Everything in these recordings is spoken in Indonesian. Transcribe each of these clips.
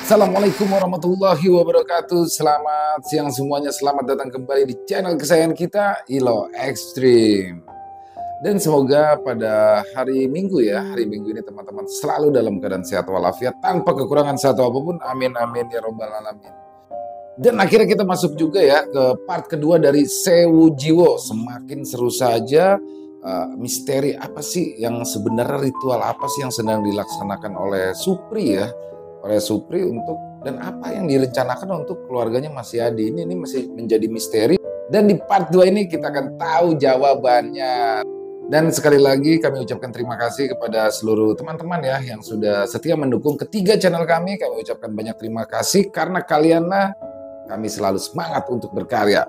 Assalamualaikum warahmatullahi wabarakatuh. Selamat siang semuanya. Selamat datang kembali di channel kesayangan kita, Ilo Extreme. Dan semoga pada hari Minggu ini teman-teman selalu dalam keadaan sehat walafiat tanpa kekurangan satu apapun. Amin amin ya robbal alamin. Dan akhirnya kita masuk juga ya ke part kedua dari Sewu Jiwo. Semakin seru saja. Misteri apa sih yang sebenarnya, ritual apa sih yang sedang dilaksanakan oleh Supri ya, untuk, dan apa yang direncanakan untuk keluarganya Mas Yadi ini masih menjadi misteri. Dan di part 2 ini kita akan tahu jawabannya. Dan sekali lagi kami ucapkan terima kasih kepada seluruh teman-teman ya yang sudah setia mendukung ketiga channel kami. Kami ucapkan banyak terima kasih karena kalianlah kami selalu semangat untuk berkarya.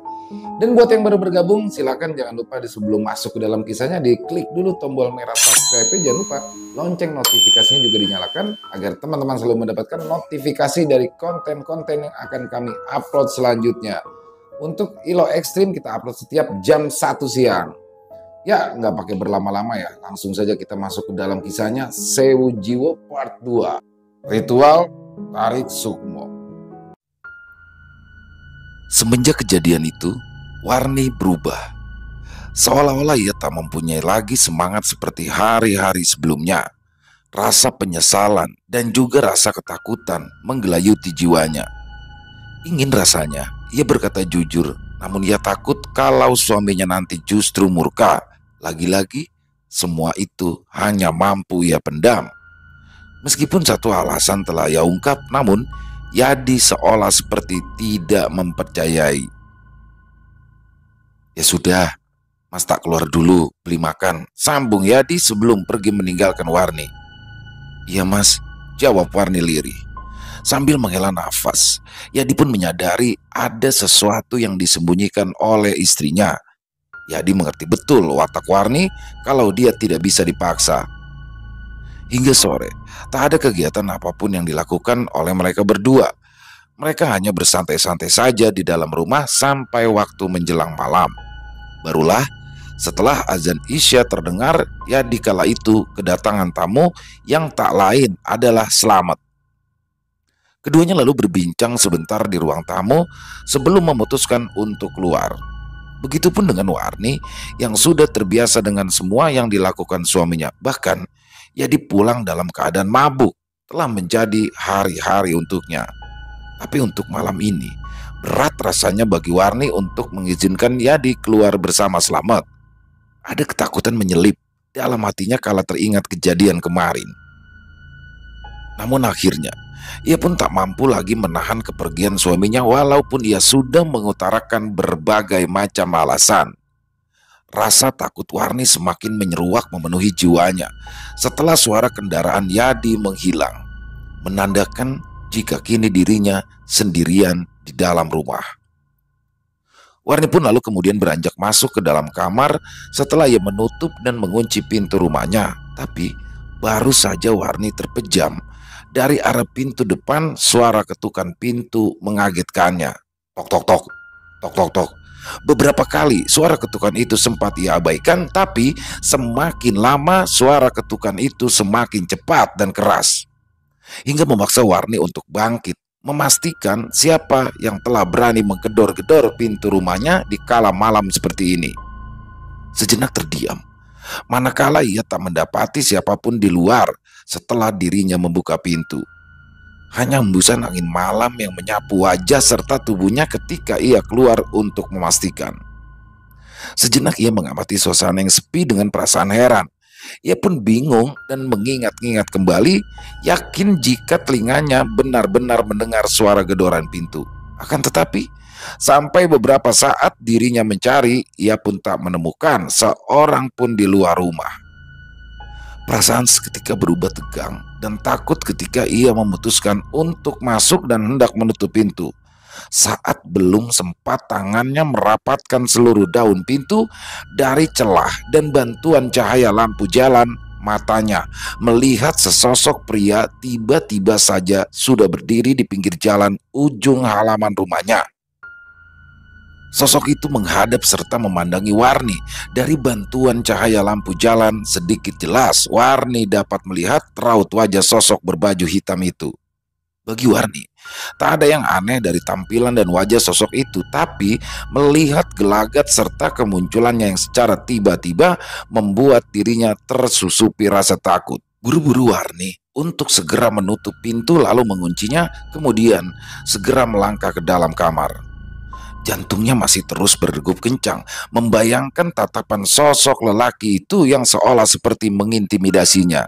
Dan buat yang baru bergabung, silakan jangan lupa sebelum masuk ke dalam kisahnya diklik dulu tombol merah subscribe. Jangan lupa lonceng notifikasinya juga dinyalakan agar teman-teman selalu mendapatkan notifikasi dari konten-konten yang akan kami upload selanjutnya. Untuk Ilo Extreme kita upload setiap jam 1 siang. Ya, nggak pakai berlama-lama ya. Langsung saja kita masuk ke dalam kisahnya Sewu Jiwo part 2. Ritual Tarik Sukmo. Semenjak kejadian itu, Warni berubah. Seolah-olah ia tak mempunyai lagi semangat seperti hari-hari sebelumnya. Rasa penyesalan dan juga rasa ketakutan menggelayuti jiwanya. Ingin rasanya, ia berkata jujur, namun ia takut kalau suaminya nanti justru murka. Lagi-lagi, semua itu hanya mampu ia pendam. Meskipun satu alasan telah ia ungkap, namun Yadi seolah seperti tidak mempercayai. "Ya sudah, Mas tak keluar dulu, beli makan," sambung Yadi sebelum pergi meninggalkan Warni. "Iya Mas," jawab Warni lirih. Sambil menghela nafas, Yadi pun menyadari ada sesuatu yang disembunyikan oleh istrinya. Yadi mengerti betul watak Warni kalau dia tidak bisa dipaksa. Hingga sore, tak ada kegiatan apapun yang dilakukan oleh mereka berdua. Mereka hanya bersantai-santai saja di dalam rumah sampai waktu menjelang malam. Barulah setelah azan Isya terdengar, ya di kala itu kedatangan tamu yang tak lain adalah Slamet. Keduanya lalu berbincang sebentar di ruang tamu sebelum memutuskan untuk keluar. Begitupun dengan Warni yang sudah terbiasa dengan semua yang dilakukan suaminya. Bahkan Yadi pulang dalam keadaan mabuk, telah menjadi hari-hari untuknya. Tapi untuk malam ini, berat rasanya bagi Warni untuk mengizinkan Yadi keluar bersama Slamet. Ada ketakutan menyelip dalam hatinya kala teringat kejadian kemarin. Namun akhirnya, ia pun tak mampu lagi menahan kepergian suaminya walaupun ia sudah mengutarakan berbagai macam alasan. Rasa takut Warni semakin menyeruak memenuhi jiwanya setelah suara kendaraan Yadi menghilang, menandakan jika kini dirinya sendirian di dalam rumah. Warni pun lalu kemudian beranjak masuk ke dalam kamar setelah ia menutup dan mengunci pintu rumahnya. Tapi baru saja Warni terpejam, dari arah pintu depan suara ketukan pintu mengagetkannya. Tok tok tok, tok tok tok. Beberapa kali suara ketukan itu sempat ia abaikan, tapi semakin lama suara ketukan itu semakin cepat dan keras, hingga memaksa Warni untuk bangkit, memastikan siapa yang telah berani menggedor-gedor pintu rumahnya di kala malam seperti ini. Sejenak terdiam, manakala ia tak mendapati siapapun di luar setelah dirinya membuka pintu. Hanya hembusan angin malam yang menyapu wajah serta tubuhnya ketika ia keluar untuk memastikan. Sejenak ia mengamati suasana yang sepi dengan perasaan heran. Ia pun bingung dan mengingat-ingat kembali, yakin jika telinganya benar-benar mendengar suara gedoran pintu. Akan tetapi, sampai beberapa saat dirinya mencari, ia pun tak menemukan seorang pun di luar rumah. Perasaan seketika berubah tegang dan takut ketika ia memutuskan untuk masuk dan hendak menutup pintu. Saat belum sempat tangannya merapatkan seluruh daun pintu, dari celah dan bantuan cahaya lampu jalan, matanya melihat sesosok pria tiba-tiba saja sudah berdiri di pinggir jalan ujung halaman rumahnya. Sosok itu menghadap serta memandangi Warni. Dari bantuan cahaya lampu jalan sedikit jelas Warni dapat melihat raut wajah sosok berbaju hitam itu. Bagi Warni, tak ada yang aneh dari tampilan dan wajah sosok itu, tapi melihat gelagat serta kemunculannya yang secara tiba-tiba membuat dirinya tersusupi rasa takut. Buru-buru Warni untuk segera menutup pintu lalu menguncinya, kemudian segera melangkah ke dalam kamar. Jantungnya masih terus berdegup kencang, membayangkan tatapan sosok lelaki itu yang seolah seperti mengintimidasinya.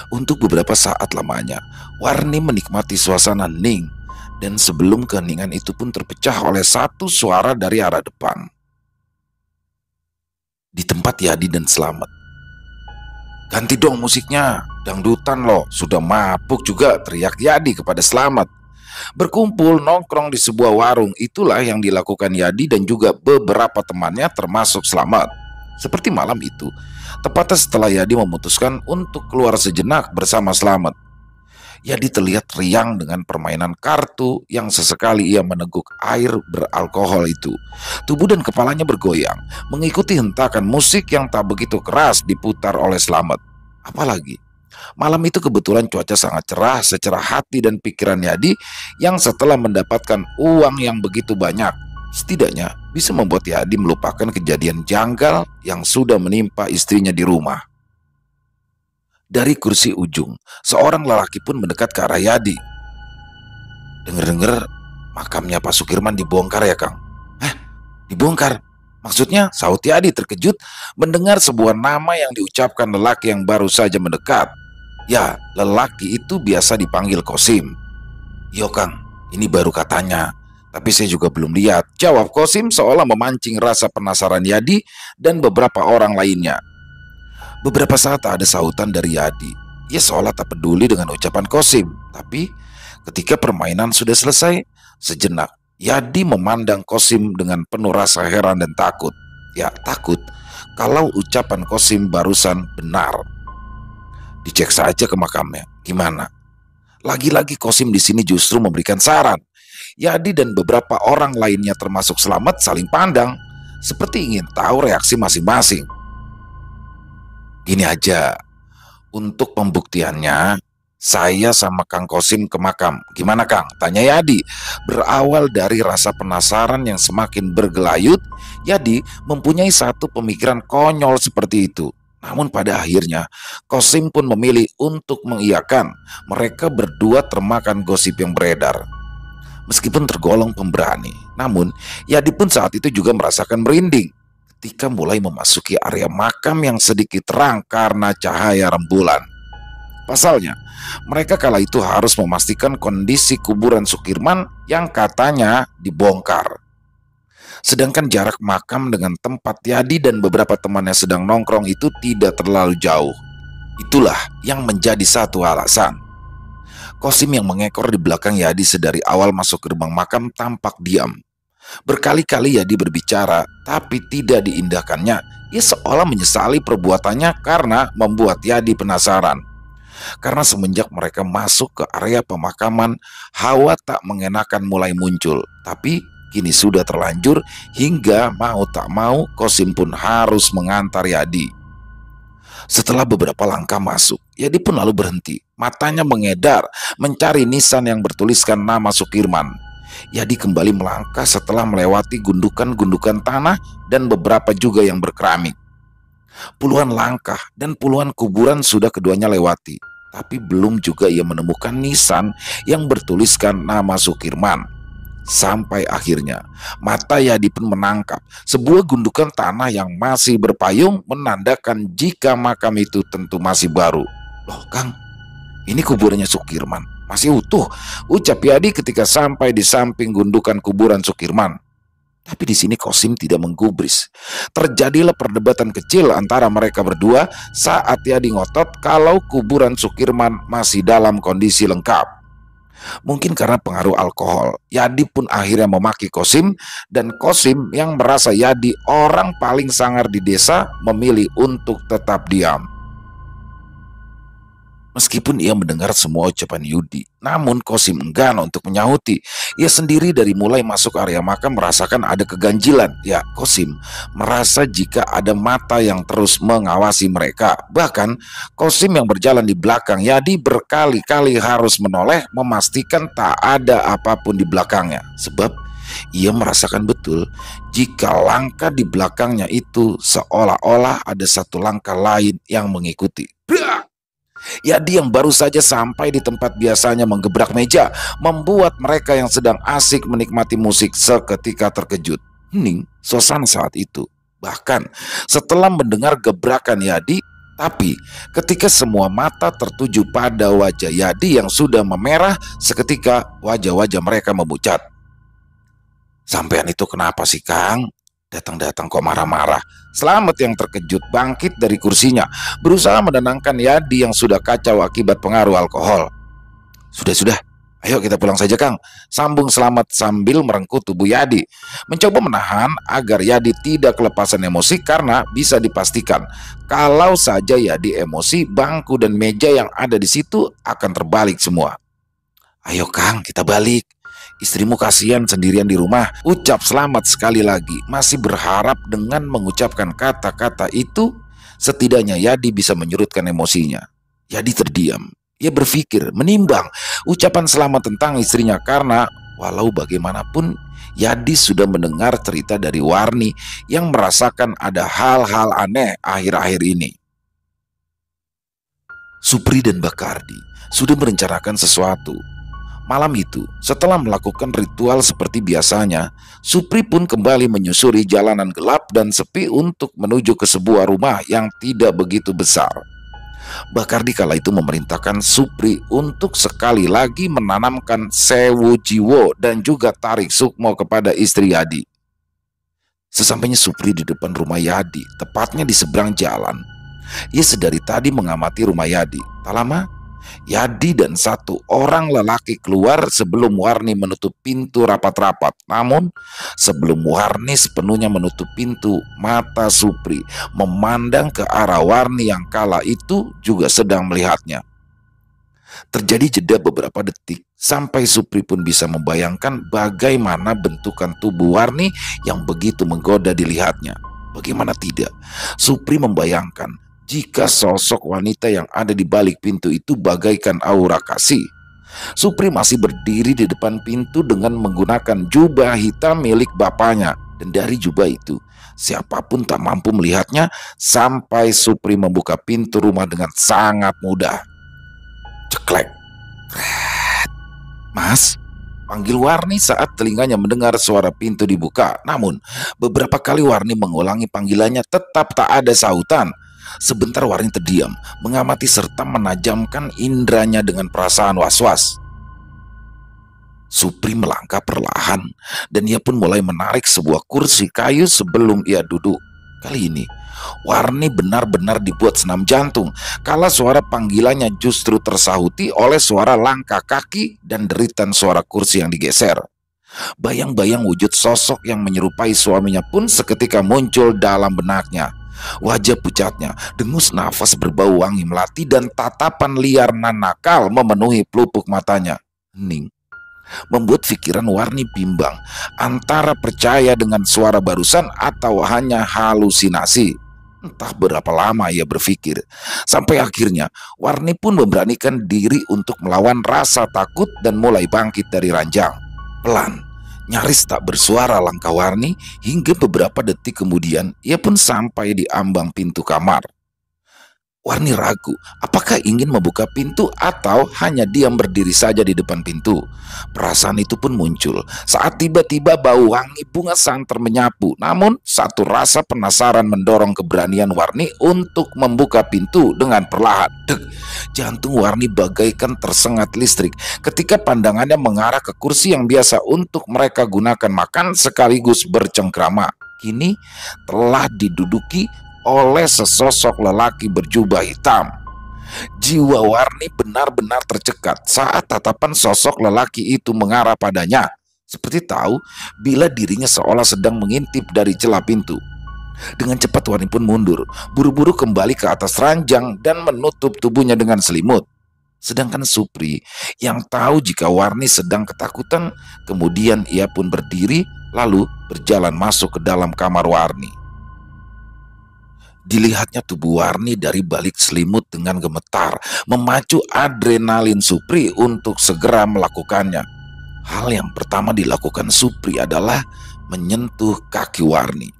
Untuk beberapa saat lamanya, Warni menikmati suasana hening, dan sebelum keheningan itu pun terpecah oleh satu suara dari arah depan. Di tempat Yadi dan Slamet. "Ganti dong musiknya, dangdutan loh, sudah mabuk juga," teriak Yadi kepada Slamet. Berkumpul nongkrong di sebuah warung, itulah yang dilakukan Yadi dan juga beberapa temannya termasuk Slamet. Seperti malam itu, tepatnya setelah Yadi memutuskan untuk keluar sejenak bersama Slamet. Yadi terlihat riang dengan permainan kartu yang sesekali ia meneguk air beralkohol itu. Tubuh dan kepalanya bergoyang, mengikuti hentakan musik yang tak begitu keras diputar oleh Slamet. Apalagi, malam itu kebetulan cuaca sangat cerah, secerah hati dan pikiran Yadi yang setelah mendapatkan uang yang begitu banyak, setidaknya bisa membuat Yadi melupakan kejadian janggal yang sudah menimpa istrinya di rumah. Dari kursi ujung, seorang lelaki pun mendekat ke arah Yadi. "Dengar-dengar makamnya Pak Sukirman dibongkar ya, Kang?" "Hah? Dibongkar? Maksudnya?" sahut Yadi terkejut mendengar sebuah nama yang diucapkan lelaki yang baru saja mendekat. Ya, lelaki itu biasa dipanggil Kosim. "Yo Kang, ini baru katanya, tapi saya juga belum lihat," jawab Kosim seolah memancing rasa penasaran Yadi dan beberapa orang lainnya. Beberapa saat tak ada sahutan dari Yadi. Ia seolah tak peduli dengan ucapan Kosim. Tapi ketika permainan sudah selesai, sejenak Yadi memandang Kosim dengan penuh rasa heran dan takut. Ya, takut kalau ucapan Kosim barusan benar. "Dicek saja ke makamnya. Gimana?" Lagi-lagi Kosim di sini justru memberikan saran. Yadi dan beberapa orang lainnya termasuk Slamet saling pandang, seperti ingin tahu reaksi masing-masing. "Gini aja, untuk pembuktiannya, saya sama Kang Kosim ke makam. Gimana Kang?" tanya Yadi. Berawal dari rasa penasaran yang semakin bergelayut, Yadi mempunyai satu pemikiran konyol seperti itu. Namun pada akhirnya, Kosim pun memilih untuk mengiyakan. Mereka berdua termakan gosip yang beredar. Meskipun tergolong pemberani, namun Yadi pun saat itu juga merasakan merinding ketika mulai memasuki area makam yang sedikit terang karena cahaya rembulan. Pasalnya, mereka kala itu harus memastikan kondisi kuburan Sukirman yang katanya dibongkar. Sedangkan jarak makam dengan tempat Yadi dan beberapa temannya sedang nongkrong itu tidak terlalu jauh. Itulah yang menjadi satu alasan. Kosim yang mengekor di belakang Yadi sedari awal masuk gerbang makam tampak diam. Berkali-kali Yadi berbicara, tapi tidak diindahkannya. Ia seolah menyesali perbuatannya karena membuat Yadi penasaran. Karena semenjak mereka masuk ke area pemakaman, hawa tak mengenakan mulai muncul. Tapi kini sudah terlanjur hingga mau tak mau Kosim pun harus mengantar Yadi. Setelah beberapa langkah masuk, Yadi pun lalu berhenti. Matanya mengedar mencari nisan yang bertuliskan nama Sukirman. Yadi kembali melangkah setelah melewati gundukan-gundukan tanah dan beberapa juga yang berkeramik. Puluhan langkah dan puluhan kuburan sudah keduanya lewati, tapi belum juga ia menemukan nisan yang bertuliskan nama Sukirman. Sampai akhirnya mata Yadi pun menangkap sebuah gundukan tanah yang masih berpayung, menandakan jika makam itu tentu masih baru. "Loh Kang, ini kuburannya Sukirman, masih utuh," ucap Yadi ketika sampai di samping gundukan kuburan Sukirman. Tapi di sini Kosim tidak menggubris. Terjadilah perdebatan kecil antara mereka berdua saat Yadi ngotot kalau kuburan Sukirman masih dalam kondisi lengkap. Mungkin karena pengaruh alkohol, Yadi pun akhirnya memaki Kosim, dan Kosim yang merasa Yadi orang paling sangar di desa memilih untuk tetap diam. Meskipun ia mendengar semua ucapan Yudi, namun Kosim enggan untuk menyahuti. Ia sendiri dari mulai masuk area makam merasakan ada keganjilan. Ya, Kosim merasa jika ada mata yang terus mengawasi mereka. Bahkan Kosim yang berjalan di belakang Yadi berkali-kali harus menoleh memastikan tak ada apapun di belakangnya. Sebab ia merasakan betul jika langkah di belakangnya itu seolah-olah ada satu langkah lain yang mengikuti. Yadi yang baru saja sampai di tempat biasanya menggebrak meja membuat mereka yang sedang asik menikmati musik seketika terkejut. Hening suasana saat itu. Bahkan setelah mendengar gebrakan Yadi, tapi ketika semua mata tertuju pada wajah Yadi yang sudah memerah, seketika wajah-wajah mereka memucat. "Sampean itu kenapa sih, Kang? Datang-datang kok marah-marah?" Selamat yang terkejut bangkit dari kursinya, berusaha menenangkan Yadi yang sudah kacau akibat pengaruh alkohol. Sudah, ayo kita pulang saja, Kang," sambung Selamat sambil merengkuh tubuh Yadi, mencoba menahan agar Yadi tidak kelepasan emosi karena bisa dipastikan kalau saja Yadi emosi, bangku dan meja yang ada di situ akan terbalik semua. "Ayo, Kang, kita balik. Istrimu kasihan sendirian di rumah," ucap Selamat sekali lagi, masih berharap dengan mengucapkan kata-kata itu setidaknya Yadi bisa menyurutkan emosinya. Yadi terdiam. Ia berpikir, menimbang ucapan Selamat tentang istrinya karena walau bagaimanapun Yadi sudah mendengar cerita dari Warni yang merasakan ada hal-hal aneh akhir-akhir ini. Supri dan Bakardi sudah merencanakan sesuatu. Malam itu, setelah melakukan ritual seperti biasanya, Supri pun kembali menyusuri jalanan gelap dan sepi untuk menuju ke sebuah rumah yang tidak begitu besar. Bakardi kala itu memerintahkan Supri untuk sekali lagi menanamkan Sewu Jiwo dan juga tarik sukmo kepada istri Yadi. Sesampainya Supri di depan rumah Yadi, tepatnya di seberang jalan, ia sedari tadi mengamati rumah Yadi. Tak lama, Yadi dan satu orang lelaki keluar sebelum Warni menutup pintu rapat-rapat. Namun sebelum Warni sepenuhnya menutup pintu, mata Supri memandang ke arah Warni yang kala itu juga sedang melihatnya. Terjadi jeda beberapa detik sampai Supri pun bisa membayangkan bagaimana bentukan tubuh Warni yang begitu menggoda dilihatnya. Bagaimana tidak, Supri membayangkan jika sosok wanita yang ada di balik pintu itu bagaikan aura kasih. Supri masih berdiri di depan pintu dengan menggunakan jubah hitam milik bapaknya. Dan dari jubah itu, siapapun tak mampu melihatnya sampai Supri membuka pintu rumah dengan sangat mudah. Ceklek. "Mas," panggil Warni saat telinganya mendengar suara pintu dibuka. Namun beberapa kali Warni mengulangi panggilannya tetap tak ada sautan. Sebentar Warni terdiam, mengamati serta menajamkan indranya dengan perasaan was-was. Supri melangkah perlahan dan ia pun mulai menarik sebuah kursi kayu sebelum ia duduk. Kali ini Warni benar-benar dibuat senam jantung kala suara panggilannya justru tersahuti oleh suara langkah kaki dan deritan suara kursi yang digeser. Bayang-bayang wujud sosok yang menyerupai suaminya pun seketika muncul dalam benaknya. Wajah pucatnya, dengus nafas berbau wangi melati dan tatapan liar nan nakal memenuhi pelupuk matanya. Hening membuat pikiran Warni bimbang antara percaya dengan suara barusan atau hanya halusinasi. Entah berapa lama ia berpikir, sampai akhirnya Warni pun memberanikan diri untuk melawan rasa takut dan mulai bangkit dari ranjang. Pelan, nyaris tak bersuara langkah Warni hingga beberapa detik kemudian ia pun sampai di ambang pintu kamar. Warni ragu apakah ingin membuka pintu atau hanya diam berdiri saja di depan pintu. Perasaan itu pun muncul saat tiba-tiba bau wangi bunga santer menyapu. Namun satu rasa penasaran mendorong keberanian Warni untuk membuka pintu dengan perlahan. Dek, jantung Warni bagaikan tersengat listrik ketika pandangannya mengarah ke kursi yang biasa untuk mereka gunakan makan sekaligus bercengkrama. Kini telah diduduki oleh sesosok lelaki berjubah hitam. Jiwa Warni benar-benar tercekat saat tatapan sosok lelaki itu mengarah padanya, seperti tahu bila dirinya seolah sedang mengintip dari celah pintu. Dengan cepat Warni pun mundur, buru-buru kembali ke atas ranjang dan menutup tubuhnya dengan selimut. Sedangkan Supri yang tahu jika Warni sedang ketakutan, kemudian ia pun berdiri lalu berjalan masuk ke dalam kamar Warni. Dilihatnya tubuh Warni dari balik selimut dengan gemetar, memacu adrenalin Supri untuk segera melakukannya. Hal yang pertama dilakukan Supri adalah menyentuh kaki Warni.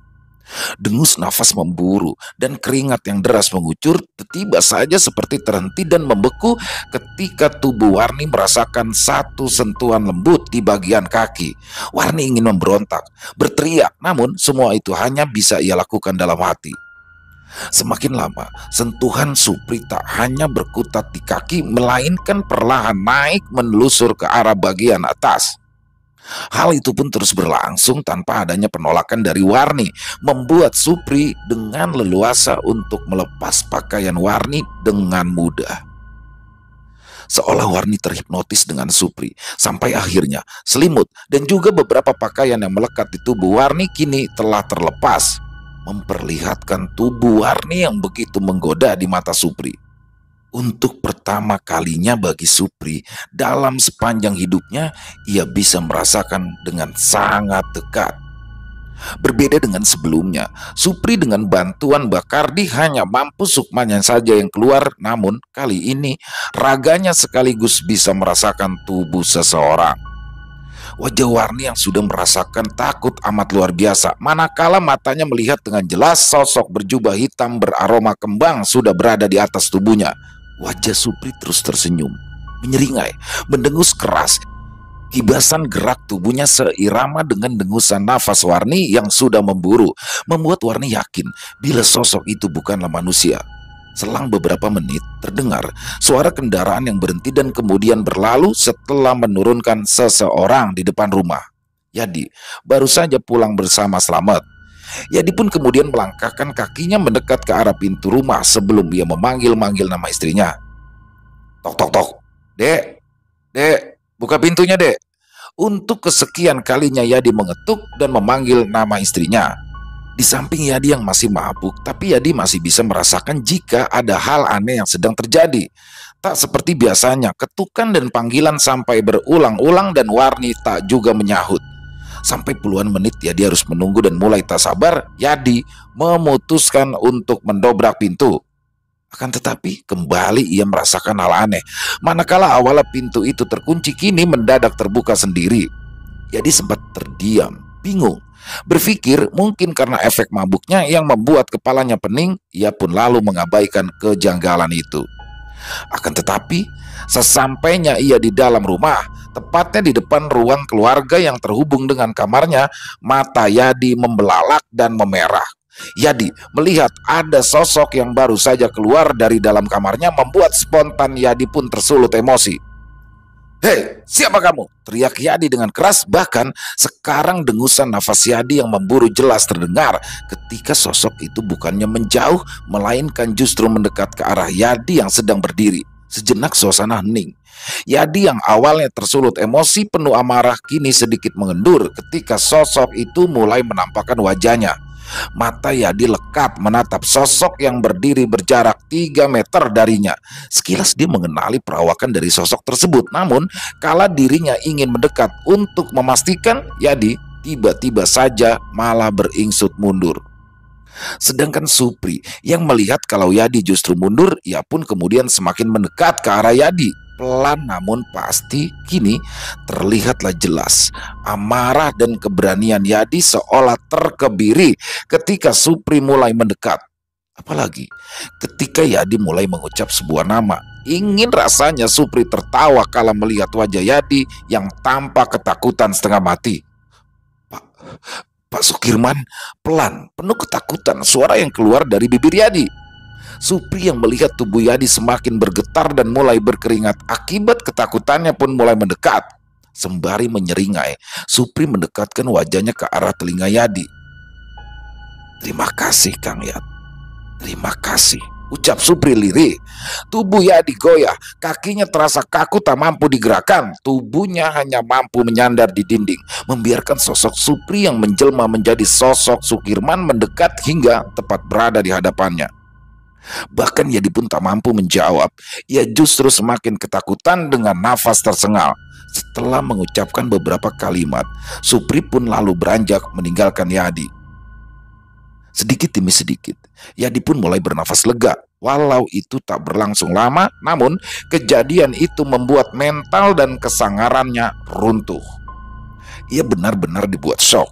Dengus nafas memburu dan keringat yang deras mengucur tiba saja seperti terhenti dan membeku ketika tubuh Warni merasakan satu sentuhan lembut di bagian kaki. Warni ingin memberontak, berteriak, namun semua itu hanya bisa ia lakukan dalam hati. Semakin lama, sentuhan Supri tak hanya berkutat di kaki, melainkan perlahan naik menelusur ke arah bagian atas. Hal itu pun terus berlangsung tanpa adanya penolakan dari Warni, membuat Supri dengan leluasa untuk melepas pakaian Warni dengan mudah. Seolah Warni terhipnotis dengan Supri, sampai akhirnya selimut dan juga beberapa pakaian yang melekat di tubuh Warni kini telah terlepas, memperlihatkan tubuh Warni yang begitu menggoda di mata Supri. Untuk pertama kalinya bagi Supri dalam sepanjang hidupnya, ia bisa merasakan dengan sangat dekat. Berbeda dengan sebelumnya, Supri dengan bantuan Bakardi hanya mampu sukmanya saja yang keluar, namun kali ini raganya sekaligus bisa merasakan tubuh seseorang. Wajah Warni yang sudah merasakan takut amat luar biasa, manakala matanya melihat dengan jelas sosok berjubah hitam beraroma kembang sudah berada di atas tubuhnya. Wajah Supri terus tersenyum, menyeringai, mendengus keras. Hibasan gerak tubuhnya seirama dengan dengusan nafas Warni yang sudah memburu, membuat Warni yakin bila sosok itu bukanlah manusia. Selang beberapa menit, terdengar suara kendaraan yang berhenti dan kemudian berlalu setelah menurunkan seseorang di depan rumah. Yadi baru saja pulang bersama Slamet. Yadi pun kemudian melangkahkan kakinya mendekat ke arah pintu rumah sebelum ia memanggil-manggil nama istrinya. Tok tok tok, Dek, Dek, buka pintunya Dek. Untuk kesekian kalinya Yadi mengetuk dan memanggil nama istrinya. Di samping Yadi yang masih mabuk, tapi Yadi masih bisa merasakan jika ada hal aneh yang sedang terjadi. Tak seperti biasanya, ketukan dan panggilan sampai berulang-ulang dan Warni tak juga menyahut. Sampai puluhan menit Yadi harus menunggu dan mulai tak sabar, Yadi memutuskan untuk mendobrak pintu. Akan tetapi kembali ia merasakan hal aneh. Manakala awalnya pintu itu terkunci, kini mendadak terbuka sendiri. Yadi sempat terdiam, bingung, berpikir mungkin karena efek mabuknya yang membuat kepalanya pening. Ia pun lalu mengabaikan kejanggalan itu. Akan tetapi sesampainya ia di dalam rumah, tepatnya di depan ruang keluarga yang terhubung dengan kamarnya, mata Yadi membelalak dan memerah. Yadi melihat ada sosok yang baru saja keluar dari dalam kamarnya, membuat spontan Yadi pun tersulut emosi. "Hei, siapa kamu?" teriak Yadi dengan keras. Bahkan sekarang dengusan nafas Yadi yang memburu jelas terdengar ketika sosok itu bukannya menjauh, melainkan justru mendekat ke arah Yadi yang sedang berdiri. Sejenak suasana hening. Yadi yang awalnya tersulut emosi penuh amarah kini sedikit mengendur ketika sosok itu mulai menampakkan wajahnya. Mata Yadi lekat menatap sosok yang berdiri berjarak 3 meter darinya. Sekilas dia mengenali perawakan dari sosok tersebut, namun kala dirinya ingin mendekat untuk memastikan, Yadi tiba-tiba saja malah beringsut mundur. Sedangkan Supri yang melihat kalau Yadi justru mundur, ia pun kemudian semakin mendekat ke arah Yadi. Pelan namun pasti kini terlihatlah jelas amarah dan keberanian Yadi seolah terkebiri ketika Supri mulai mendekat. Apalagi ketika Yadi mulai mengucap sebuah nama. Ingin rasanya Supri tertawa kala melihat wajah Yadi yang tampak ketakutan setengah mati. Pak Sukirman, pelan, penuh ketakutan suara yang keluar dari bibir Yadi. Supri yang melihat tubuh Yadi semakin bergetar dan mulai berkeringat akibat ketakutannya pun mulai mendekat. Sembari menyeringai, Supri mendekatkan wajahnya ke arah telinga Yadi. "Terima kasih Kang Yat, terima kasih," ucap Supri lirih. Tubuh Yadi goyah, kakinya terasa kaku tak mampu digerakkan. Tubuhnya hanya mampu menyandar di dinding, membiarkan sosok Supri yang menjelma menjadi sosok Sukirman mendekat hingga tepat berada di hadapannya. Bahkan Yadi pun tak mampu menjawab. Ia justru semakin ketakutan dengan nafas tersengal. Setelah mengucapkan beberapa kalimat, Supri pun lalu beranjak meninggalkan Yadi. Sedikit demi sedikit, Yadi pun mulai bernafas lega. Walau itu tak berlangsung lama, namun kejadian itu membuat mental dan kesangarannya runtuh. Ia benar-benar dibuat shock.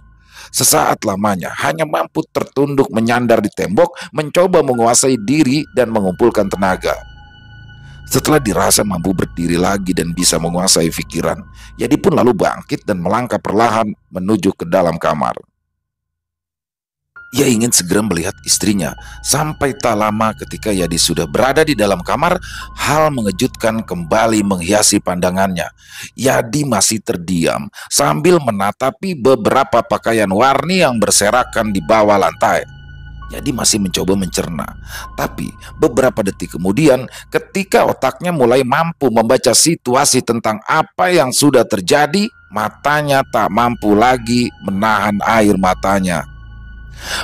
Sesaat lamanya hanya mampu tertunduk menyandar di tembok, mencoba menguasai diri dan mengumpulkan tenaga. Setelah dirasa mampu berdiri lagi dan bisa menguasai pikiran, Yadi pun lalu bangkit dan melangkah perlahan menuju ke dalam kamar. Ia ingin segera melihat istrinya. Sampai tak lama ketika Yadi sudah berada di dalam kamar, hal mengejutkan kembali menghiasi pandangannya. Yadi masih terdiam sambil menatapi beberapa pakaian warni yang berserakan di bawah lantai. Yadi masih mencoba mencerna. Tapi beberapa detik kemudian, ketika otaknya mulai mampu membaca situasi tentang apa yang sudah terjadi, matanya tak mampu lagi menahan air matanya.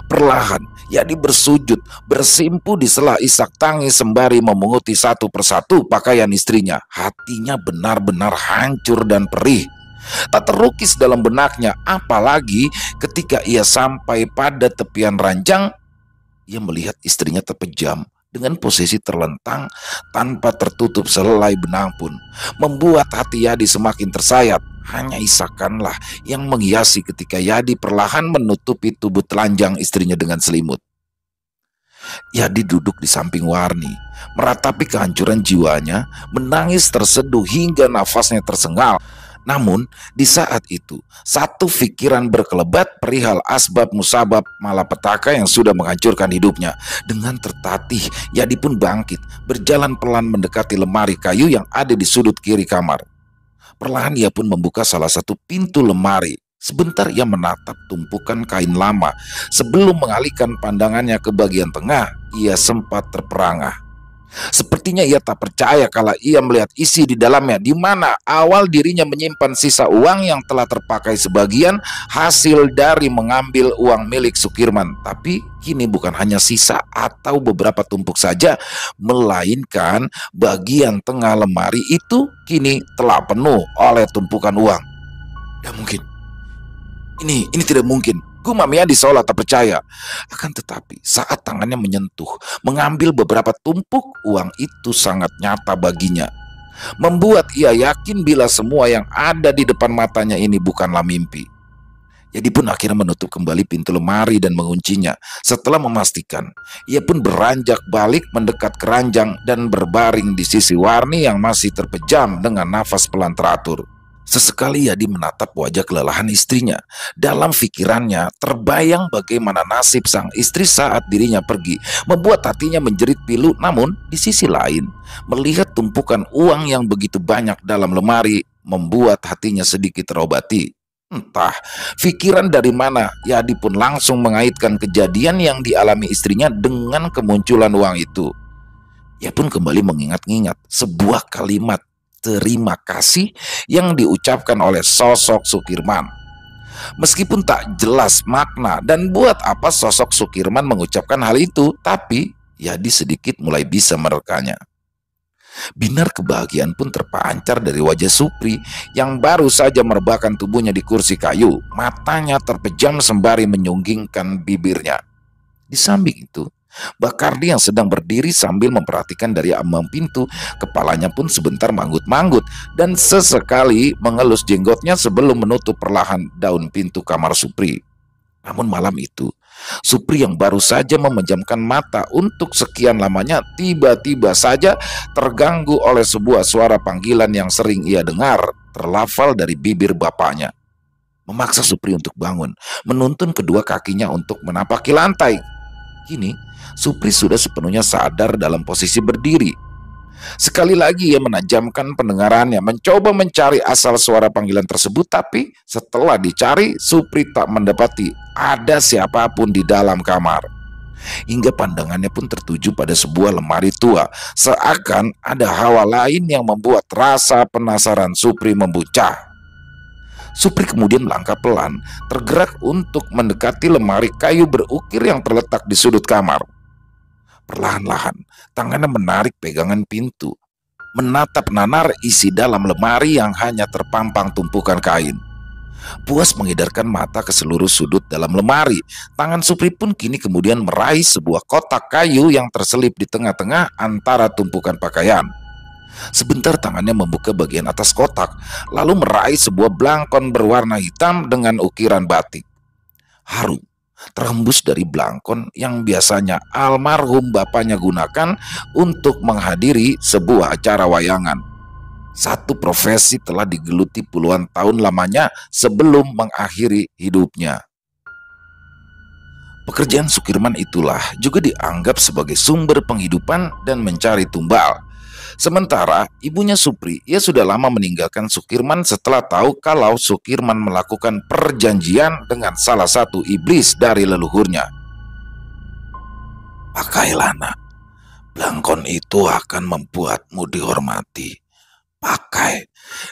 Perlahan, Yadi bersujud, bersimpu di sela isak tangis sembari memunguti satu persatu pakaian istrinya. Hatinya benar-benar hancur dan perih. Tak terukis dalam benaknya, apalagi ketika ia sampai pada tepian ranjang, ia melihat istrinya terpejam dengan posisi terlentang tanpa tertutup selai benang pun. Membuat hati Yadi semakin tersayat. Hanya isakanlah yang menghiasi ketika Yadi perlahan menutupi tubuh telanjang istrinya dengan selimut. Yadi duduk di samping Warni, meratapi kehancuran jiwanya, menangis terseduh hingga nafasnya tersengal. Namun di saat itu, satu pikiran berkelebat perihal asbab musabab malapetaka yang sudah menghancurkan hidupnya. Dengan tertatih, Yadi pun bangkit, berjalan pelan mendekati lemari kayu yang ada di sudut kiri kamar. Perlahan ia pun membuka salah satu pintu lemari. Sebentar ia menatap tumpukan kain lama. Sebelum mengalihkan pandangannya ke bagian tengah, ia sempat terperangah. Sepertinya ia tak percaya kalau ia melihat isi di dalamnya, di mana awal dirinya menyimpan sisa uang yang telah terpakai sebagian hasil dari mengambil uang milik Sukirman. Tapi kini bukan hanya sisa atau beberapa tumpuk saja, melainkan bagian tengah lemari itu kini telah penuh oleh tumpukan uang. Tidak mungkin. Ini tidak mungkin. Gumam Yadi seolah tak percaya. Akan tetapi saat tangannya menyentuh, mengambil beberapa tumpuk uang itu sangat nyata baginya. Membuat ia yakin bila semua yang ada di depan matanya ini bukanlah mimpi. Yadi pun akhirnya menutup kembali pintu lemari dan menguncinya. Setelah memastikan, ia pun beranjak balik mendekat keranjang dan berbaring di sisi Warni yang masih terpejam dengan nafas pelan teratur. Sesekali Yadi menatap wajah kelelahan istrinya. Dalam pikirannya terbayang bagaimana nasib sang istri saat dirinya pergi, membuat hatinya menjerit pilu. Namun di sisi lain, melihat tumpukan uang yang begitu banyak dalam lemari membuat hatinya sedikit terobati. Entah pikiran dari mana, Yadi pun langsung mengaitkan kejadian yang dialami istrinya dengan kemunculan uang itu. Ia pun kembali mengingat-ingat sebuah kalimat terima kasih yang diucapkan oleh sosok Sukirman. Meskipun tak jelas makna dan buat apa sosok Sukirman mengucapkan hal itu, tapi Yadi sedikit mulai bisa merekanya. Binar kebahagiaan pun terpancar dari wajah Supri yang baru saja merebahkan tubuhnya di kursi kayu. Matanya terpejam sembari menyunggingkan bibirnya. Di samping itu, Bakardi yang sedang berdiri sambil memperhatikan dari ambang pintu, kepalanya pun sebentar manggut-manggut dan sesekali mengelus jenggotnya sebelum menutup perlahan daun pintu kamar Supri. Namun malam itu, Supri yang baru saja memejamkan mata untuk sekian lamanya tiba-tiba saja terganggu oleh sebuah suara panggilan yang sering ia dengar terlafal dari bibir bapaknya. Memaksa Supri untuk bangun, menuntun kedua kakinya untuk menapaki lantai. Kini Supri sudah sepenuhnya sadar dalam posisi berdiri. Sekali lagi ia menajamkan pendengarannya, mencoba mencari asal suara panggilan tersebut. Tapi setelah dicari, Supri tak mendapati ada siapapun di dalam kamar. Hingga pandangannya pun tertuju pada sebuah lemari tua. Seakan ada hawa lain yang membuat rasa penasaran Supri membuncah. Supri kemudian melangkah pelan, tergerak untuk mendekati lemari kayu berukir yang terletak di sudut kamar. Perlahan-lahan, tangannya menarik pegangan pintu, menatap nanar isi dalam lemari yang hanya terpampang tumpukan kain. Puas mengedarkan mata ke seluruh sudut dalam lemari, tangan Supri pun kini kemudian meraih sebuah kotak kayu yang terselip di tengah-tengah antara tumpukan pakaian. Sebentar tangannya membuka bagian atas kotak, lalu meraih sebuah belangkon berwarna hitam dengan ukiran batik. Harum terhembus dari belangkon yang biasanya almarhum bapaknya gunakan untuk menghadiri sebuah acara wayangan. Satu profesi telah digeluti puluhan tahun lamanya sebelum mengakhiri hidupnya. Pekerjaan Sukirman itulah juga dianggap sebagai sumber penghidupan dan mencari tumbal. Sementara ibunya Supri, ia sudah lama meninggalkan Sukirman setelah tahu kalau Sukirman melakukan perjanjian dengan salah satu iblis dari leluhurnya. "Pakailah nak, belangkon itu akan membuatmu dihormati. Pakai."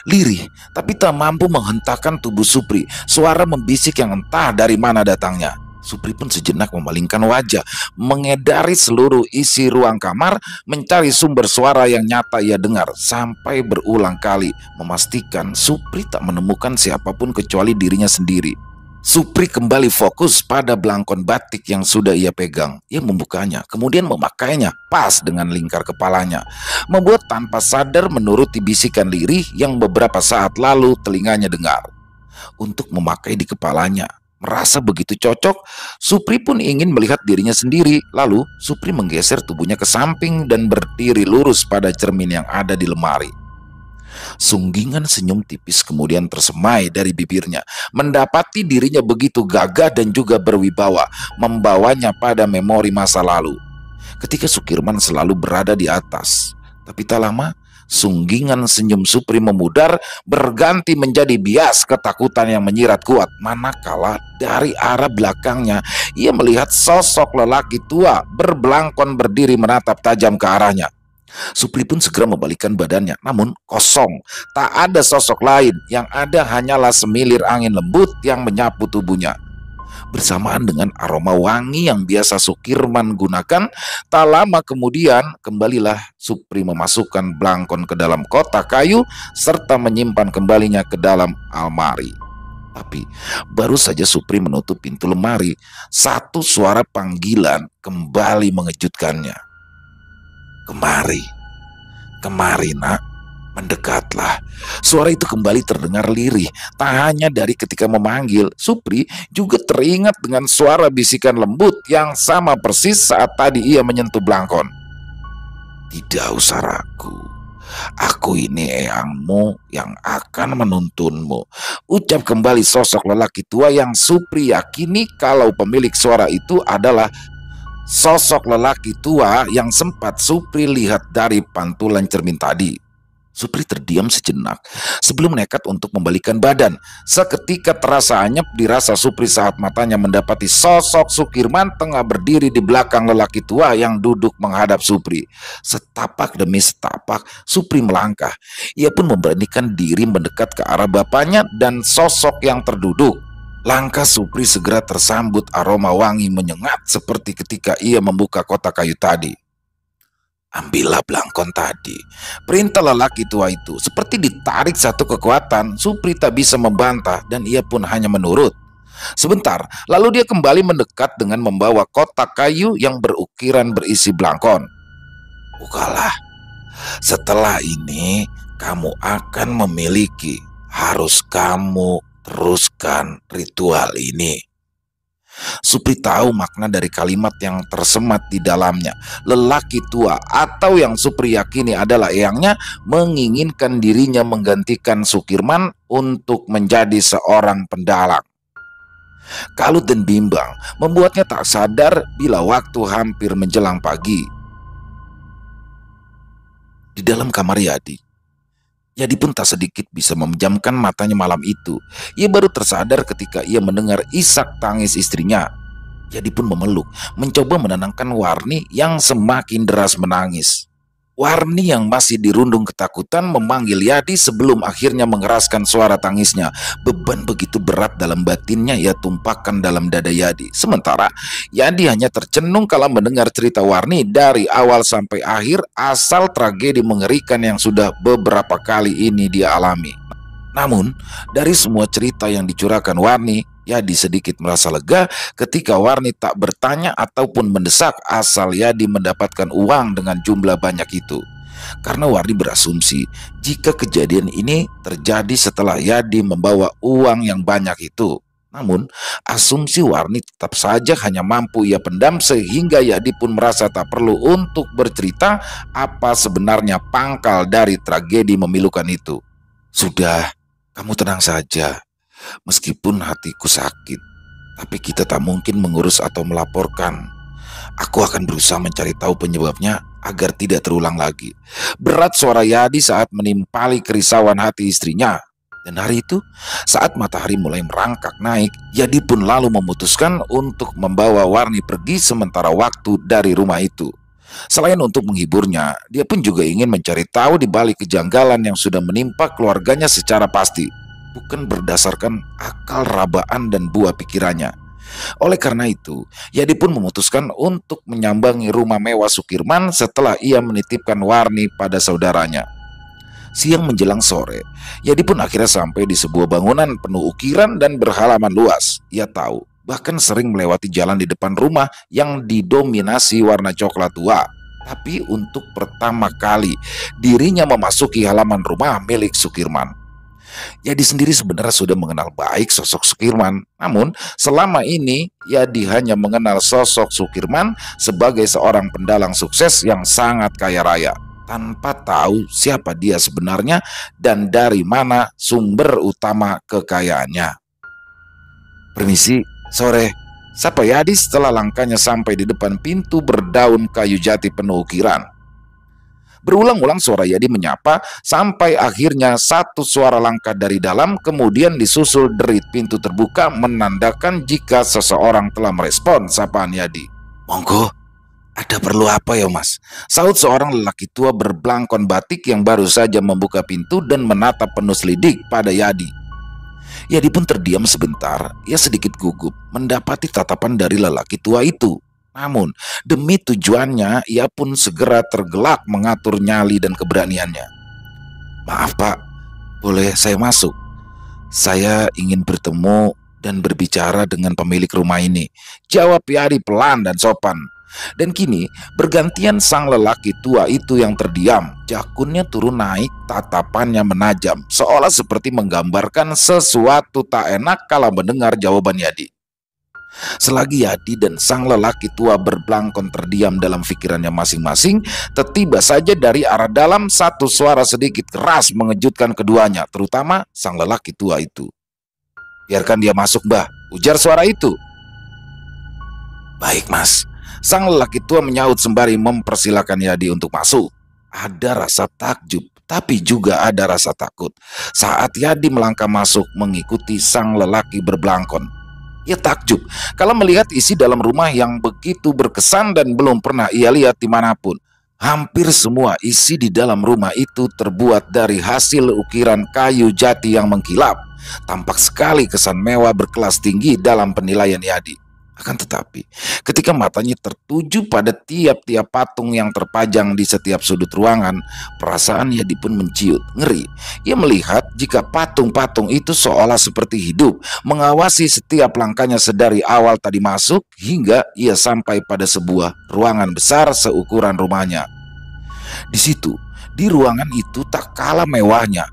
Lirih tapi tak mampu menghentakkan tubuh Supri, suara membisik yang entah dari mana datangnya. Supri pun sejenak memalingkan wajah, mengedari seluruh isi ruang kamar, mencari sumber suara yang nyata ia dengar, sampai berulang kali memastikan Supri tak menemukan siapapun kecuali dirinya sendiri. Supri kembali fokus pada belangkon batik yang sudah ia pegang. Ia membukanya, kemudian memakainya pas dengan lingkar kepalanya, membuat tanpa sadar menuruti bisikan lirih yang beberapa saat lalu telinganya dengar. Untuk memakai di kepalanya, merasa begitu cocok, Supri pun ingin melihat dirinya sendiri. Lalu Supri menggeser tubuhnya ke samping dan berdiri lurus pada cermin yang ada di lemari. Sunggingan senyum tipis kemudian tersemai dari bibirnya, mendapati dirinya begitu gagah dan juga berwibawa, membawanya pada memori masa lalu, ketika Sukirman selalu berada di atas. Tapi tak lama, sunggingan senyum Supri memudar, berganti menjadi bias ketakutan yang menyirat kuat, manakala dari arah belakangnya ia melihat sosok lelaki tua berbelangkon berdiri menatap tajam ke arahnya. Supri pun segera membalikkan badannya, namun kosong. Tak ada sosok lain, yang ada hanyalah semilir angin lembut yang menyapu tubuhnya. Bersamaan dengan aroma wangi yang biasa Sukirman gunakan, tak lama kemudian kembalilah Supri memasukkan belangkon ke dalam kotak kayu serta menyimpan kembalinya ke dalam almari. Tapi baru saja Supri menutup pintu lemari, satu suara panggilan kembali mengejutkannya. "Kemari, kemari nak, mendekatlah." Suara itu kembali terdengar lirih. Tak hanya dari ketika memanggil, Supri juga teringat dengan suara bisikan lembut yang sama persis saat tadi ia menyentuh belangkon. "Tidak usah ragu, aku ini eyangmu yang akan menuntunmu," ucap kembali sosok lelaki tua yang Supri yakini kalau pemilik suara itu adalah sosok lelaki tua yang sempat Supri lihat dari pantulan cermin tadi. Supri terdiam sejenak sebelum nekat untuk membalikan badan. Seketika terasa anyep dirasa Supri saat matanya mendapati sosok Sukirman tengah berdiri di belakang lelaki tua yang duduk menghadap Supri. Setapak demi setapak Supri melangkah. Ia pun memberanikan diri mendekat ke arah bapaknya dan sosok yang terduduk. Langkah Supri segera tersambut aroma wangi menyengat seperti ketika ia membuka kotak kayu tadi. "Ambillah belangkon tadi," perintah lelaki tua itu. Seperti ditarik satu kekuatan, Supri tak bisa membantah dan ia pun hanya menurut. Sebentar, lalu dia kembali mendekat dengan membawa kotak kayu yang berukiran berisi belangkon. "Bukalah. Setelah ini kamu akan memiliki. Harus kamu teruskan ritual ini." Supri tahu makna dari kalimat yang tersemat di dalamnya. Lelaki tua atau yang Supri yakini adalah eyangnya menginginkan dirinya menggantikan Sukirman untuk menjadi seorang pendalang. Kalut dan bimbang membuatnya tak sadar bila waktu hampir menjelang pagi. Di dalam kamar Yadi pun tak sedikit bisa memejamkan matanya malam itu. Ia baru tersadar ketika ia mendengar isak tangis istrinya. Yadi pun memeluk, mencoba menenangkan Warni yang semakin deras menangis. Warni yang masih dirundung ketakutan memanggil Yadi sebelum akhirnya mengeraskan suara tangisnya. Beban begitu berat dalam batinnya ia tumpahkan dalam dada Yadi. Sementara Yadi hanya tercenung kala mendengar cerita Warni dari awal sampai akhir, asal tragedi mengerikan yang sudah beberapa kali ini dia alami. Namun, dari semua cerita yang dicurahkan Warni, Yadi sedikit merasa lega ketika Warni tak bertanya ataupun mendesak asal Yadi mendapatkan uang dengan jumlah banyak itu. Karena Warni berasumsi jika kejadian ini terjadi setelah Yadi membawa uang yang banyak itu. Namun, asumsi Warni tetap saja hanya mampu ia pendam sehingga Yadi pun merasa tak perlu untuk bercerita apa sebenarnya pangkal dari tragedi memilukan itu. Sudah, kamu tenang saja. Meskipun hatiku sakit, tapi kita tak mungkin mengurus atau melaporkan. Aku akan berusaha mencari tahu penyebabnya agar tidak terulang lagi. Berat suara Yadi saat menimpali kerisauan hati istrinya. Dan hari itu, saat matahari mulai merangkak naik, Yadi pun lalu memutuskan untuk membawa Warni pergi sementara waktu dari rumah itu. Selain untuk menghiburnya, dia pun juga ingin mencari tahu di balik kejanggalan yang sudah menimpa keluarganya secara pasti, bukan berdasarkan akal rabaan dan buah pikirannya. Oleh karena itu, Yadi pun memutuskan untuk menyambangi rumah mewah Sukirman setelah ia menitipkan Warni pada saudaranya. Siang menjelang sore, Yadi pun akhirnya sampai di sebuah bangunan penuh ukiran dan berhalaman luas. Ia tahu, bahkan sering melewati jalan di depan rumah yang didominasi warna coklat tua. Tapi untuk pertama kali, dirinya memasuki halaman rumah milik Sukirman. Yadi sendiri sebenarnya sudah mengenal baik sosok Sukirman. Namun selama ini Yadi hanya mengenal sosok Sukirman sebagai seorang pendalang sukses yang sangat kaya raya, tanpa tahu siapa dia sebenarnya dan dari mana sumber utama kekayaannya. Permisi, sore. Sapa Yadi setelah langkahnya sampai di depan pintu berdaun kayu jati penuh ukiran. Berulang-ulang suara Yadi menyapa sampai akhirnya satu suara langkah dari dalam, kemudian disusul derit pintu terbuka menandakan jika seseorang telah merespon sapaan Yadi. Monggo, ada perlu apa ya mas? Saut seorang lelaki tua berbelangkon batik yang baru saja membuka pintu dan menatap penuh selidik pada Yadi. Yadi pun terdiam sebentar. Ia sedikit gugup mendapati tatapan dari lelaki tua itu. Namun demi tujuannya ia pun segera tergelak mengatur nyali dan keberaniannya. Maaf pak, boleh saya masuk? Saya ingin bertemu dan berbicara dengan pemilik rumah ini, jawab Yadi pelan dan sopan. Dan kini bergantian sang lelaki tua itu yang terdiam. Jakunnya turun naik, tatapannya menajam, seolah seperti menggambarkan sesuatu tak enak kala mendengar jawaban Yadi. Selagi Yadi dan sang lelaki tua berbelangkon terdiam dalam pikirannya masing-masing, tiba saja dari arah dalam satu suara sedikit keras mengejutkan keduanya, terutama sang lelaki tua itu. Biarkan dia masuk, Mbah, ujar suara itu. Baik mas, sang lelaki tua menyaut sembari mempersilahkan Yadi untuk masuk. Ada rasa takjub, tapi juga ada rasa takut saat Yadi melangkah masuk mengikuti sang lelaki berbelangkon. Ia takjub kalau melihat isi dalam rumah yang begitu berkesan dan belum pernah ia lihat dimanapun. Hampir semua isi di dalam rumah itu terbuat dari hasil ukiran kayu jati yang mengkilap. Tampak sekali kesan mewah berkelas tinggi dalam penilaian Yadi. Akan tetapi, ketika matanya tertuju pada tiap-tiap patung yang terpajang di setiap sudut ruangan, perasaan Yadi pun menciut ngeri. Ia melihat jika patung-patung itu seolah seperti hidup, mengawasi setiap langkahnya sedari awal tadi masuk hingga ia sampai pada sebuah ruangan besar seukuran rumahnya. Di situ, di ruangan itu tak kalah mewahnya.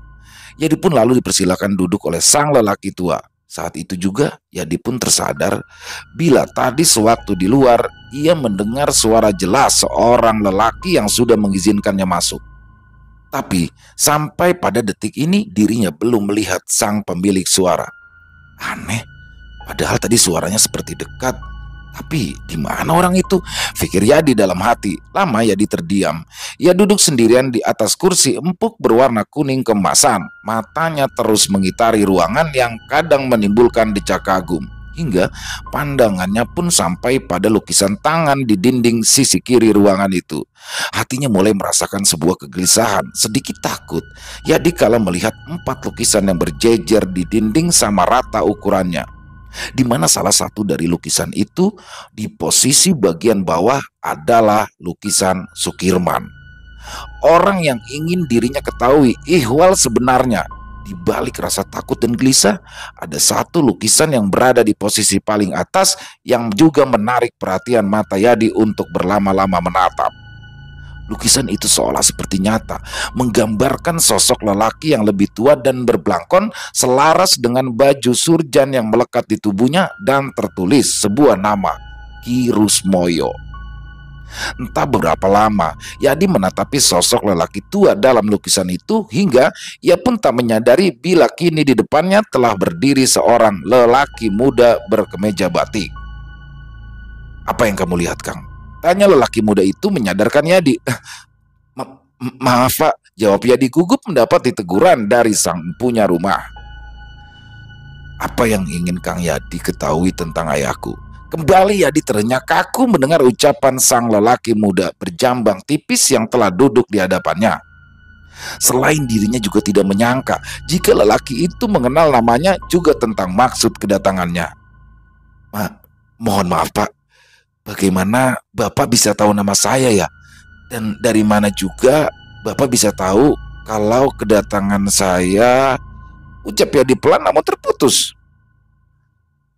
Yadi pun lalu dipersilakan duduk oleh sang lelaki tua. Saat itu juga Yadi pun tersadar bila tadi sewaktu di luar ia mendengar suara jelas seorang lelaki yang sudah mengizinkannya masuk. Tapi sampai pada detik ini dirinya belum melihat sang pemilik suara. Aneh, padahal tadi suaranya seperti dekat. Tapi di mana orang itu? Pikir Yadi dalam hati. Lama Yadi terdiam. Ia duduk sendirian di atas kursi empuk berwarna kuning keemasan. Matanya terus mengitari ruangan yang kadang menimbulkan decak kagum. hingga pandangannya pun sampai pada lukisan tangan di dinding sisi kiri ruangan itu. Hatinya mulai merasakan sebuah kegelisahan, sedikit takut. Ya dikala melihat 4 lukisan yang berjejer di dinding sama rata ukurannya, di mana salah satu dari lukisan itu di posisi bagian bawah adalah lukisan Sukirman. Orang yang ingin dirinya ketahui ihwal sebenarnya. Di balik rasa takut dan gelisah, ada satu lukisan yang berada di posisi paling atas yang juga menarik perhatian mata Yadi untuk berlama-lama menatap. Lukisan itu seolah seperti nyata, menggambarkan sosok lelaki yang lebih tua dan berbelangkon selaras dengan baju surjan yang melekat di tubuhnya dan tertulis sebuah nama, Ki Rusmoyo. Entah berapa lama Yadi menatapi sosok lelaki tua dalam lukisan itu hingga ia pun tak menyadari bila kini di depannya telah berdiri seorang lelaki muda berkemeja batik. "Apa yang kamu lihat, Kang?" tanya lelaki muda itu menyadarkan Yadi. Maaf Pak," jawab Yadi gugup mendapat teguran dari sang punya rumah. "Apa yang ingin Kang Yadi ketahui tentang ayahku?" Kembali Yadi terenyah kaku mendengar ucapan sang lelaki muda berjambang tipis yang telah duduk di hadapannya. Selain dirinya juga tidak menyangka jika lelaki itu mengenal namanya juga tentang maksud kedatangannya. Mohon maaf Pak, bagaimana Bapak bisa tahu nama saya ya? Dan dari mana juga Bapak bisa tahu kalau kedatangan saya?" ucap Yadi pelan namun terputus.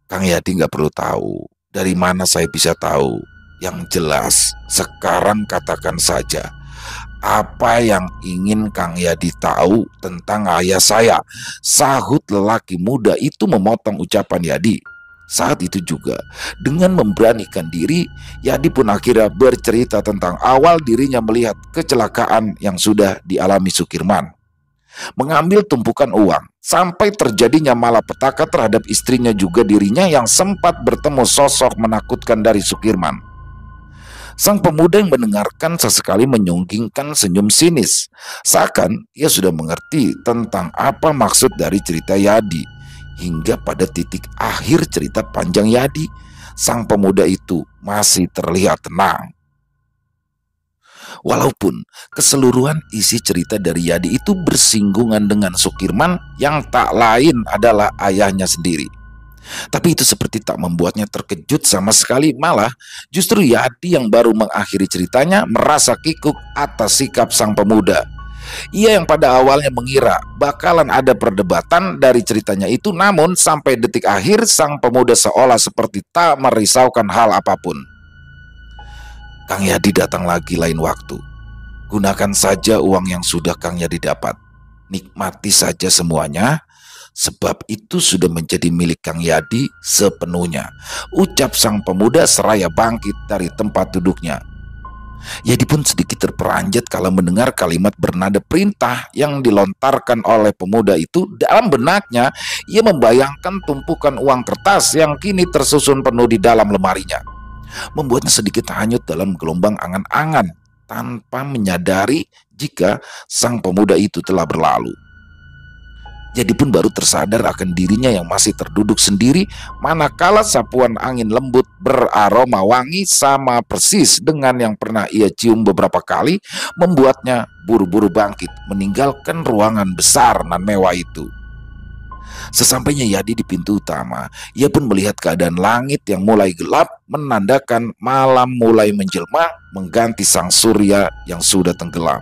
"Kang Yadi nggak perlu tahu dari mana saya bisa tahu. Yang jelas, sekarang katakan saja, apa yang ingin Kang Yadi tahu tentang ayah saya?" sahut lelaki muda itu memotong ucapan Yadi. Saat itu juga, dengan memberanikan diri, Yadi pun akhirnya bercerita tentang awal dirinya melihat kecelakaan yang sudah dialami Sukirman. Mengambil tumpukan uang, sampai terjadinya malapetaka terhadap istrinya juga dirinya yang sempat bertemu sosok menakutkan dari Sukirman. Sang pemuda yang mendengarkan sesekali menyunggingkan senyum sinis, seakan ia sudah mengerti tentang apa maksud dari cerita Yadi. Hingga pada titik akhir cerita panjang Yadi, sang pemuda itu masih terlihat tenang. Walaupun keseluruhan isi cerita dari Yadi itu bersinggungan dengan Sukirman yang tak lain adalah ayahnya sendiri, tapi itu seperti tak membuatnya terkejut sama sekali. Malah justru Yadi yang baru mengakhiri ceritanya merasa kikuk atas sikap sang pemuda. Ia yang pada awalnya mengira bakalan ada perdebatan dari ceritanya itu, namun sampai detik akhir sang pemuda seolah seperti tak merisaukan hal apapun. "Kang Yadi datang lagi lain waktu. Gunakan saja uang yang sudah Kang Yadi dapat. Nikmati saja semuanya, sebab itu sudah menjadi milik Kang Yadi sepenuhnya," ucap sang pemuda seraya bangkit dari tempat duduknya. Yadi pun sedikit terperanjat kala mendengar kalimat bernada perintah yang dilontarkan oleh pemuda itu. Dalam benaknya, ia membayangkan tumpukan uang kertas yang kini tersusun penuh di dalam lemarinya, membuatnya sedikit hanyut dalam gelombang angan-angan tanpa menyadari jika sang pemuda itu telah berlalu. Jadi pun baru tersadar akan dirinya yang masih terduduk sendiri, manakala sapuan angin lembut beraroma wangi sama persis dengan yang pernah ia cium beberapa kali, membuatnya buru-buru bangkit meninggalkan ruangan besar nan mewah itu. Sesampainya Yadi di pintu utama, ia pun melihat keadaan langit yang mulai gelap, menandakan malam mulai menjelma mengganti sang surya yang sudah tenggelam.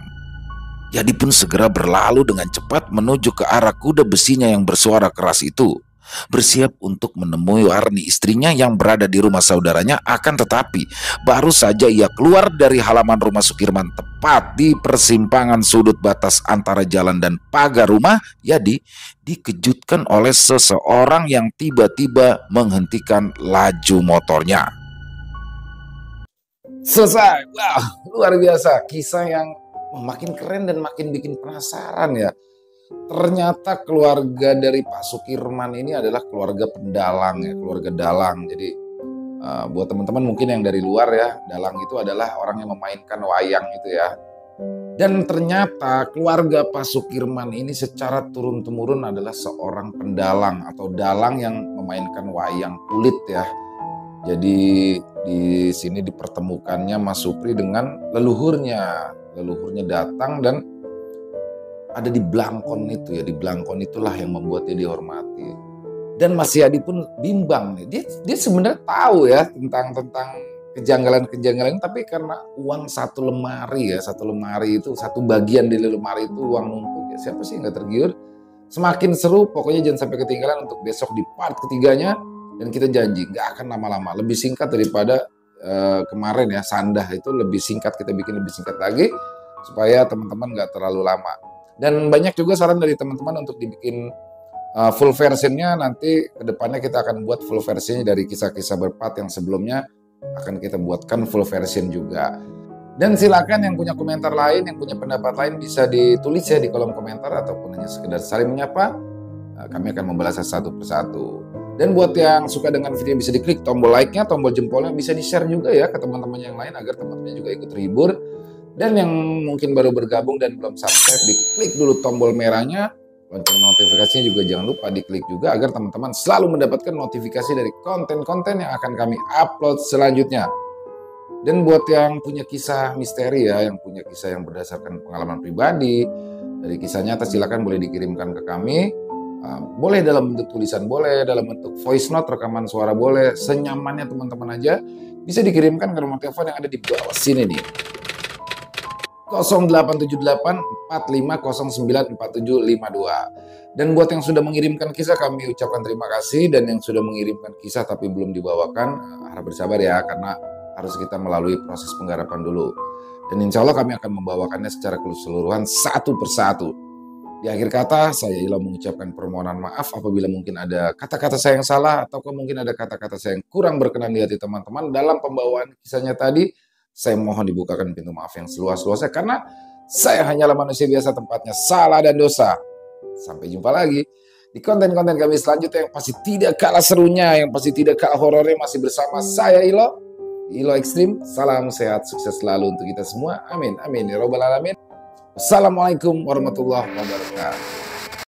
Yadi pun segera berlalu dengan cepat menuju ke arah kuda besinya yang bersuara keras itu, bersiap untuk menemui Warni istrinya yang berada di rumah saudaranya. Akan tetapi baru saja ia keluar dari halaman rumah Sukirman, tepat di persimpangan sudut batas antara jalan dan pagar rumah, Yadi dikejutkan oleh seseorang yang tiba-tiba menghentikan laju motornya. Selesai. Wah, luar biasa. Kisah yang makin keren dan makin bikin penasaran ya. Ternyata keluarga dari Pak Sukirman ini adalah keluarga pendalang ya, keluarga dalang. Jadi buat teman-teman mungkin yang dari luar ya, dalang itu adalah orang yang memainkan wayang itu ya. Dan ternyata keluarga Pak Sukirman ini secara turun-temurun adalah seorang pendalang atau dalang yang memainkan wayang kulit ya. Jadi di sini dipertemukannya Mas Supri dengan leluhurnya. Leluhurnya datang dan ada di Blangkon itu ya. Di Blangkon itulah yang membuat dia dihormati. Dan Mas Yadi pun bimbang nih. Dia sebenarnya tahu ya tentang kejanggalan-kejanggalan, tapi karena uang satu lemari itu, satu bagian di lemari itu uang numpuk ya, siapa sih nggak tergiur. Semakin seru, pokoknya jangan sampai ketinggalan untuk besok di part ketiganya, dan kita janji nggak akan lama-lama, lebih singkat daripada kemarin ya, Sandah itu lebih singkat, kita bikin lebih singkat lagi supaya teman-teman nggak terlalu lama. Dan banyak juga saran dari teman-teman untuk dibikin full versionnya. Nanti kedepannya kita akan buat full versionnya dari kisah-kisah berpart yang sebelumnya, akan kita buatkan full version juga. Dan silakan yang punya komentar lain, yang punya pendapat lain bisa ditulis ya di kolom komentar, ataupun hanya sekedar saling menyapa. Kami akan membalasnya satu persatu. Dan buat yang suka dengan video bisa diklik tombol like-nya, tombol jempolnya, bisa di-share juga ya ke teman-teman yang lain agar teman-temannya juga ikut terhibur. Dan yang mungkin baru bergabung dan belum subscribe, diklik dulu tombol merahnya. Lonceng notifikasinya juga jangan lupa diklik juga agar teman-teman selalu mendapatkan notifikasi dari konten-konten yang akan kami upload selanjutnya. Dan buat yang punya kisah misteri ya, yang punya kisah yang berdasarkan pengalaman pribadi, dari kisah nyata, silakan boleh dikirimkan ke kami. Boleh dalam bentuk tulisan, boleh dalam bentuk voice note, rekaman suara boleh, senyamannya teman-teman aja. Bisa dikirimkan ke nomor telepon yang ada di bawah sini nih. 0878 45094752. Dan buat yang sudah mengirimkan kisah, kami ucapkan terima kasih. Dan yang sudah mengirimkan kisah tapi belum dibawakan, harap bersabar ya, karena harus kita melalui proses penggarapan dulu. Dan insya Allah kami akan membawakannya secara keseluruhan satu persatu. Di akhir kata, saya Ilo mengucapkan permohonan maaf apabila mungkin ada kata-kata saya yang salah, atau mungkin ada kata-kata saya yang kurang berkenan di hati teman-teman dalam pembawaan kisahnya tadi. Saya mohon dibukakan pintu maaf yang seluas-luasnya, karena saya hanyalah manusia biasa, tempatnya salah dan dosa. Sampai jumpa lagi di konten-konten kami selanjutnya yang pasti tidak kalah serunya, yang pasti tidak kalah horornya, masih bersama saya Ilo, Ilo Ekstrim. Salam sehat, sukses selalu untuk kita semua. Amin, amin, ya robbal alamin. Assalamualaikum warahmatullahi wabarakatuh.